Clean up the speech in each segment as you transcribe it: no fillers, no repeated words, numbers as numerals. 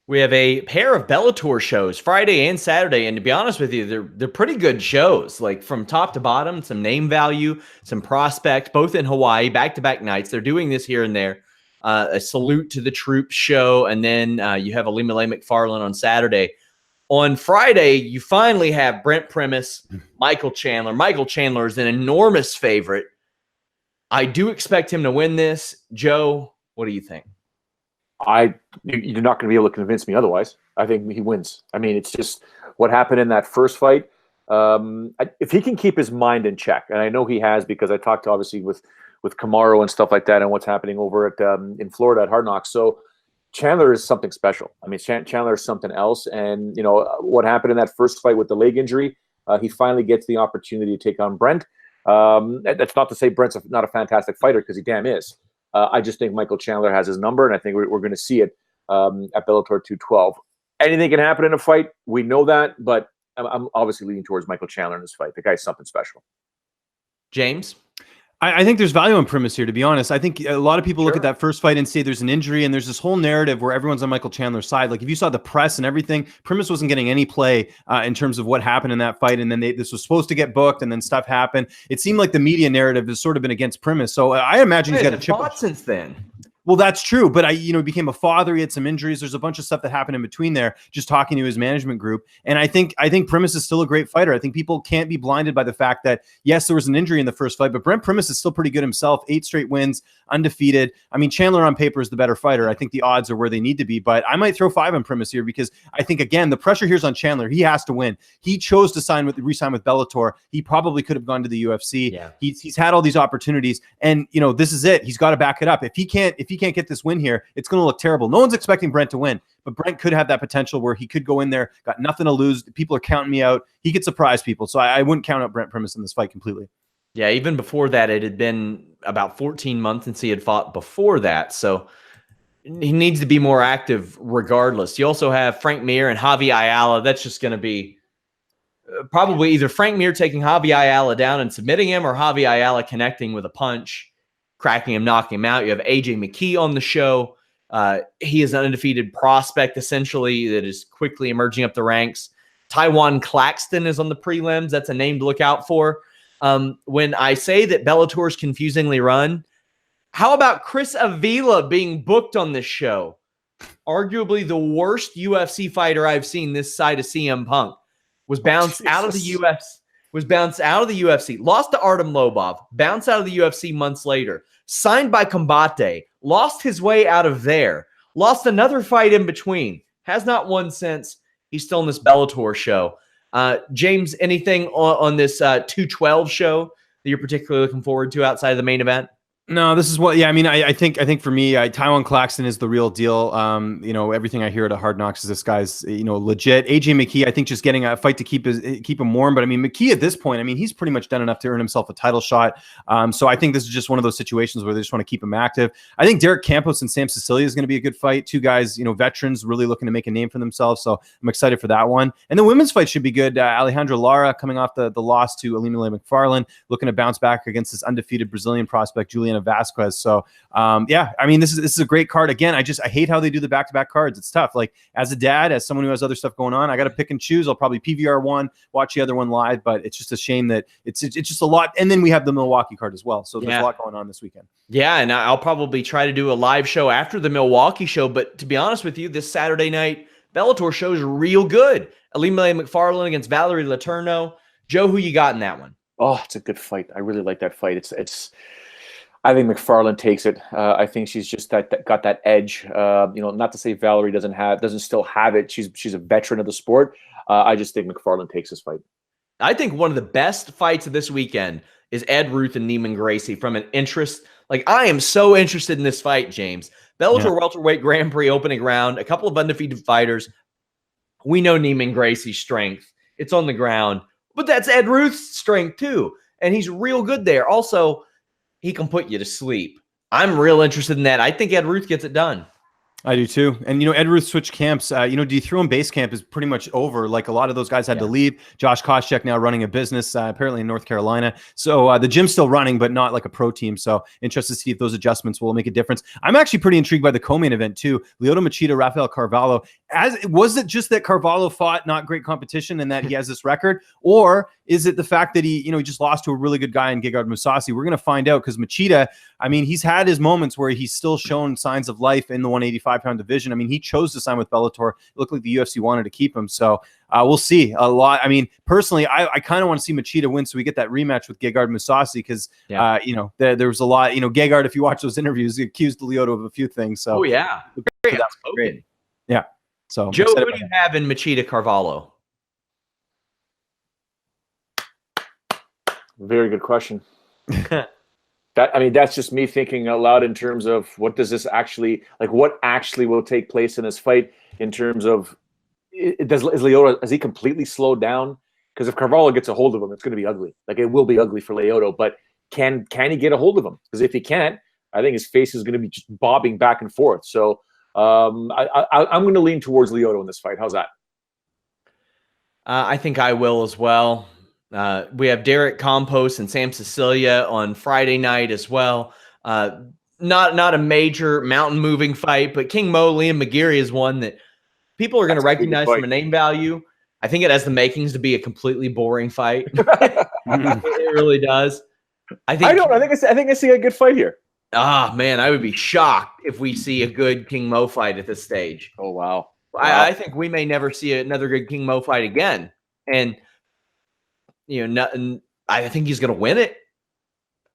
We have a pair of Bellator shows, Friday and Saturday, and to be honest with you, they're pretty good shows. Like from top to bottom, some name value, some prospect, both in Hawaii, back-to-back nights. They're doing this here and there. A salute to the troops show, and then you have Ilima MacFarlane on Saturday. On Friday, you finally have Brent Primus, Michael Chandler. Michael Chandler is an enormous favorite. I do expect him to win this. Joe, what do you think? You're not going to be able to convince me otherwise. I think he wins. I mean, it's just what happened in that first fight. If he can keep his mind in check, and I know he has because I talked obviously with Kamaru and stuff like that and what's happening over at in Florida at Hard Knocks. So Chandler is something special. I mean, Chandler is something else. And, you know, what happened in that first fight with the leg injury, he finally gets the opportunity to take on Brent. That's not to say Brent's not a fantastic fighter because he damn is. I just think Michael Chandler has his number, and I think we're going to see it at Bellator 212. Anything can happen in a fight. We know that, but I'm obviously leaning towards Michael Chandler in this fight. The guy's something special. James? I think there's value in Primus here, to be honest. I think a lot of people look at that first fight and say there's an injury, and there's this whole narrative where everyone's on Michael Chandler's side. Like if you saw the press and everything, Primus wasn't getting any play in terms of what happened in that fight. And then this was supposed to get booked, and then stuff happened. It seemed like the media narrative has sort of been against Primus. So I imagine he's got a chip since then. Well, that's true, but he became a father. He had some injuries. There's a bunch of stuff that happened in between there. Just talking to his management group, and I think Primus is still a great fighter. I think people can't be blinded by the fact that yes, there was an injury in the first fight, but Brent Primus is still pretty good himself. 8 straight wins, undefeated. I mean, Chandler on paper is the better fighter. I think the odds are where they need to be, but I might throw 5 on Primus here because I think again the pressure here's on Chandler. He has to win. He chose to re-sign with Bellator. He probably could have gone to the UFC. Yeah. He's had all these opportunities, and this is it. He's got to back it up. If he can't get this win here, it's going to look terrible. No one's expecting Brent to win, but Brent could have that potential where he could go in there, got nothing to lose. People are counting me out. He could surprise people. So I wouldn't count out Brent Primus in this fight completely. Yeah, even before that, it had been about 14 months since he had fought before that. So he needs to be more active regardless. You also have Frank Mir and Javi Ayala. That's just going to be probably either Frank Mir taking Javi Ayala down and submitting him, or Javi Ayala connecting with a punch, cracking him, knocking him out. You have AJ McKee on the show. He is an undefeated prospect, essentially, that is quickly emerging up the ranks. Taiwan Claxton is on the prelims. That's a name to look out for. When I say that Bellator is confusingly run, how about Chris Avila being booked on this show? Arguably the worst UFC fighter I've seen this side of CM Punk. Was bounced out of the UFC, lost to Artem Lobov, bounced out of the UFC months later, signed by Combate, lost his way out of there, lost another fight in between, has not won since. He's still in this Bellator show. James, anything on this 212 show that you're particularly looking forward to outside of the main event? No, this is what, yeah, I mean, I think for me, Taiwan Claxton is the real deal. Everything I hear at Hard Knocks is this guy's, legit. AJ McKee, I think just getting a fight to keep him warm. But I mean, McKee at this point, I mean, he's pretty much done enough to earn himself a title shot. So I think this is just one of those situations where they just want to keep him active. I think Derek Campos and Sam Sicilia is going to be a good fight. 2 guys, veterans really looking to make a name for themselves. So I'm excited for that one. And the women's fight should be good. Alejandra Lara coming off the loss to Ilima MacFarlane, looking to bounce back against this undefeated Brazilian prospect, Juliana Vasquez. So yeah, I mean, this is a great card. Again, I hate how they do the back-to-back cards. It's tough. Like as a dad, as someone who has other stuff going on, I got to pick and choose. I'll probably PVR one, watch the other one live, but it's just a shame that it's just a lot. And then we have the Milwaukee card as well. So there's a lot going on this weekend. Yeah. And I'll probably try to do a live show after the Milwaukee show. But to be honest with you, this Saturday night Bellator show is real good. Ilima MacFarlane against Valerie Letourneau. Joe, who you got in that one? Oh, it's a good fight. I really like that fight. I think MacFarlane takes it. I think she's just got that edge. Not to say Valerie doesn't still have it. She's a veteran of the sport. I just think MacFarlane takes this fight. I think one of the best fights of this weekend is Ed Ruth and Neiman Gracie from an interest. Like, I am so interested in this fight, James. Bellator welterweight Grand Prix opening round, a couple of undefeated fighters. We know Neiman Gracie's strength. It's on the ground. But that's Ed Ruth's strength too. And he's real good there. Also, he can put you to sleep. I'm real interested in that. I think Ed Ruth gets it done. I do too. And, Ed Ruth switched camps. Dethrone base camp is pretty much over. Like a lot of those guys had to leave. Josh Koscheck now running a business, apparently in North Carolina. So the gym's still running, but not like a pro team. So interested to see if those adjustments will make a difference. I'm actually pretty intrigued by the co-main event too. Lyoto Machida, Rafael Carvalho. was it just that Carvalho fought not great competition and that he has this record, or is it the fact that he just lost to a really good guy in Gegard Mousasi? We're going to find out, because Machida, I mean, he's had his moments where he's still shown signs of life in the 185-pound division. I mean, he chose to sign with Bellator. It looked like the UFC wanted to keep him. So we'll see a lot. I mean, personally, I kind of want to see Machida win so we get that rematch with Gegard Mousasi, because, there was a lot, Gegard, if you watch those interviews, he accused Lyoto of a few things. So, oh, yeah. Very great. Yeah. So, Joe, who do you have in Machida Carvalho? Very good question. That's just me thinking out loud in terms of what does this actually, what actually will take place in this fight in terms of, is Lyoto, has he completely slowed down? Because if Carvalho gets a hold of him, it's going to be ugly. It will be ugly for Lyoto, but can he get a hold of him? Because if he can't, I think his face is going to be just bobbing back and forth. So I'm going to lean towards Lyoto in this fight. How's that? I think I will as well. We have Derek Campos and Sam Cecilia on Friday night as well. Not a major mountain moving fight, but King Mo, Liam McGeary is one that people are going to recognize from a name value. I think it has the makings to be a completely boring fight. It really does. I think I see a good fight here. Man, I would be shocked if we see a good King Mo fight at this stage. Oh, wow. I think we may never see another good King Mo fight again. And, I think he's going to win it.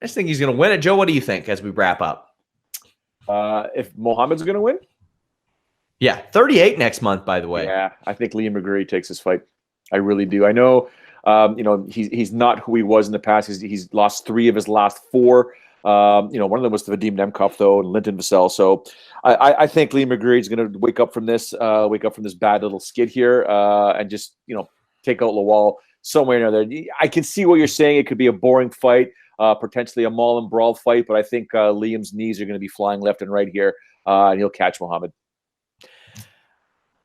I just think he's going to win it. Joe, what do you think as we wrap up? If Mohamed's going to win? Yeah, 38 next month, by the way. Yeah, I think Liam McGeary takes this fight. I really do. I know, he's not who he was in the past. He's lost 3 of his last 4. One of them was the Vadim Nemkov, though, and Linton Vassell. So I think Liam McGeary is going to wake up from this bad little skid here, and just take out Lawal somewhere or another. I can see what you're saying. It could be a boring fight, potentially a maul and brawl fight, but I think Liam's knees are going to be flying left and right here, and he'll catch Mohamed.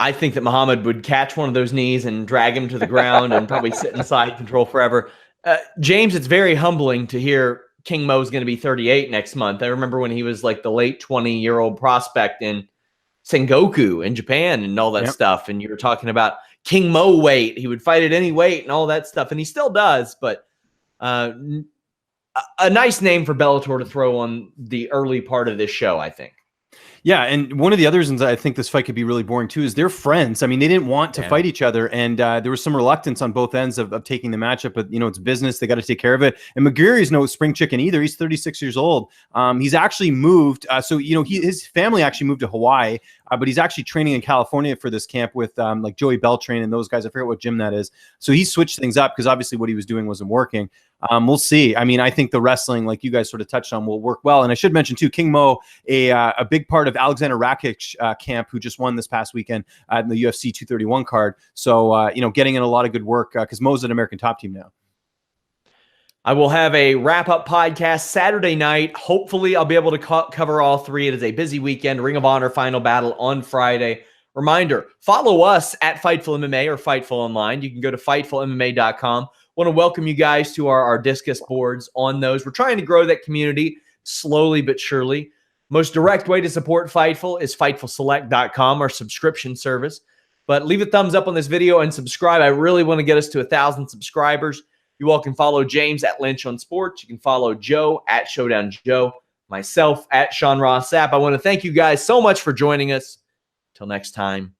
I think that Mohamed would catch one of those knees and drag him to the ground and probably sit in side control forever. James, it's very humbling to hear King Mo's going to be 38 next month. I remember when he was like the late 20-year-old prospect in Sengoku in Japan and all that stuff. And you were talking about King Mo weight. He would fight at any weight and all that stuff. And he still does, but a nice name for Bellator to throw on the early part of this show, I think. Yeah, and one of the other reasons I think this fight could be really boring too is they're friends. I mean, they didn't want to fight each other, and there was some reluctance on both ends of taking the matchup. But it's business; they got to take care of it. And McGeary's no spring chicken either. He's 36 years old. He's actually moved. His family actually moved to Hawaii, but he's actually training in California for this camp with like Joey Beltran and those guys. I forget what gym that is. So he switched things up because obviously what he was doing wasn't working. We'll see. I mean, I think the wrestling, like you guys sort of touched on, will work well. And I should mention too, King Mo, a big part of Alexander Rakic's camp, who just won this past weekend in the UFC 231 card. So, getting in a lot of good work because Mo's an American Top Team now. I will have a wrap-up podcast Saturday night. Hopefully, I'll be able to cover all 3. It is a busy weekend. Ring of Honor Final Battle on Friday. Reminder, follow us at Fightful MMA or Fightful Online. You can go to FightfulMMA.com. Want to welcome you guys to our discus boards on those. We're trying to grow that community slowly but surely. Most direct way to support Fightful is FightfulSelect.com, our subscription service. But leave a thumbs up on this video and subscribe. I really want to get us to 1,000 subscribers. You all can follow James at Lynch on Sports. You can follow Joe at Showdown Joe, myself at Ross Sapp. I want to thank you guys so much for joining us. Till next time,